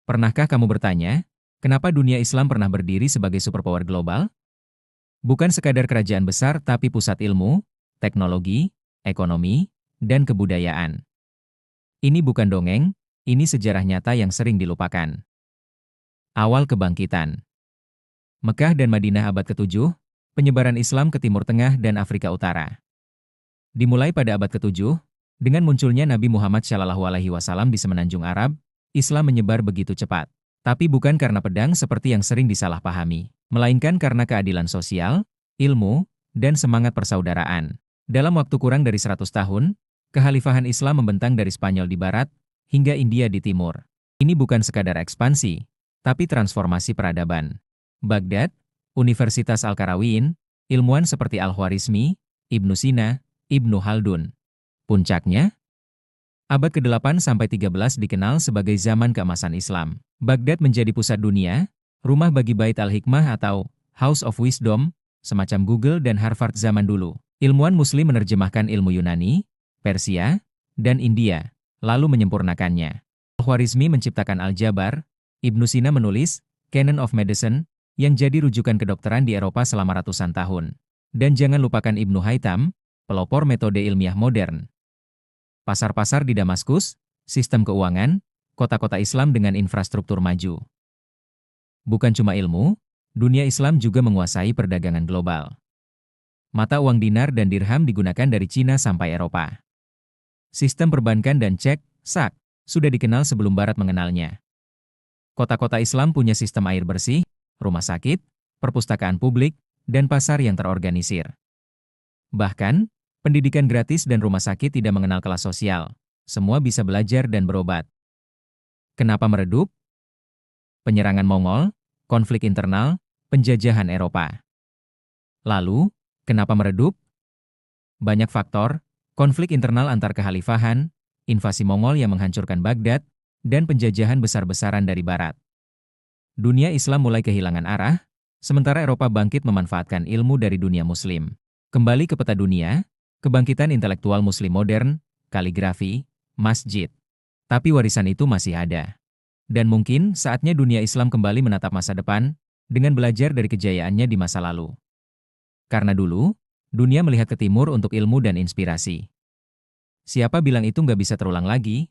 Pernahkah kamu bertanya, kenapa dunia Islam pernah berdiri sebagai superpower global? Bukan sekadar kerajaan besar tapi pusat ilmu, teknologi, ekonomi, dan kebudayaan. Ini bukan dongeng, ini sejarah nyata yang sering dilupakan. Awal kebangkitan. Mekah dan Madinah abad ke-7, penyebaran Islam ke Timur Tengah dan Afrika Utara. Dimulai pada abad ke-7, dengan munculnya Nabi Muhammad SAW di semenanjung Arab, Islam menyebar begitu cepat. Tapi bukan karena pedang seperti yang sering disalahpahami, melainkan karena keadilan sosial, ilmu, dan semangat persaudaraan. Dalam waktu kurang dari 100 tahun, kekhalifahan Islam membentang dari Spanyol di barat, hingga India di timur. Ini bukan sekadar ekspansi, tapi transformasi peradaban. Baghdad, Universitas Al-Qarawiyyin, ilmuwan seperti Al-Khwarizmi, Ibnu Sina, Ibnu Khaldun. Puncaknya, abad ke-8 sampai 13 dikenal sebagai zaman keemasan Islam. Baghdad menjadi pusat dunia, rumah bagi Bait Al-Hikmah atau House of Wisdom, semacam Google dan Harvard zaman dulu. Ilmuwan Muslim menerjemahkan ilmu Yunani, Persia, dan India, lalu menyempurnakannya. Al-Khwarizmi menciptakan Aljabar, Ibnu Sina menulis Canon of Medicine, yang jadi rujukan kedokteran di Eropa selama ratusan tahun. Dan jangan lupakan Ibnu Haytham, pelopor metode ilmiah modern. Pasar-pasar di Damaskus, sistem keuangan, kota-kota Islam dengan infrastruktur maju. Bukan cuma ilmu, dunia Islam juga menguasai perdagangan global. Mata uang dinar dan dirham digunakan dari Cina sampai Eropa. Sistem perbankan dan cek, sak, sudah dikenal sebelum Barat mengenalnya. Kota-kota Islam punya sistem air bersih, rumah sakit, perpustakaan publik, dan pasar yang terorganisir. Bahkan, pendidikan gratis dan rumah sakit tidak mengenal kelas sosial. Semua bisa belajar dan berobat. Kenapa meredup? Penyerangan Mongol, konflik internal, penjajahan Eropa. Lalu, kenapa meredup? Banyak faktor, konflik internal antar kekhalifahan, invasi Mongol yang menghancurkan Baghdad, dan penjajahan besar-besaran dari Barat. Dunia Islam mulai kehilangan arah, sementara Eropa bangkit memanfaatkan ilmu dari dunia Muslim. Kembali ke peta dunia, kebangkitan intelektual Muslim modern, kaligrafi, masjid. Tapi warisan itu masih ada. Dan mungkin saatnya dunia Islam kembali menatap masa depan, dengan belajar dari kejayaannya di masa lalu. Karena dulu, dunia melihat ke timur untuk ilmu dan inspirasi. Siapa bilang itu nggak bisa terulang lagi?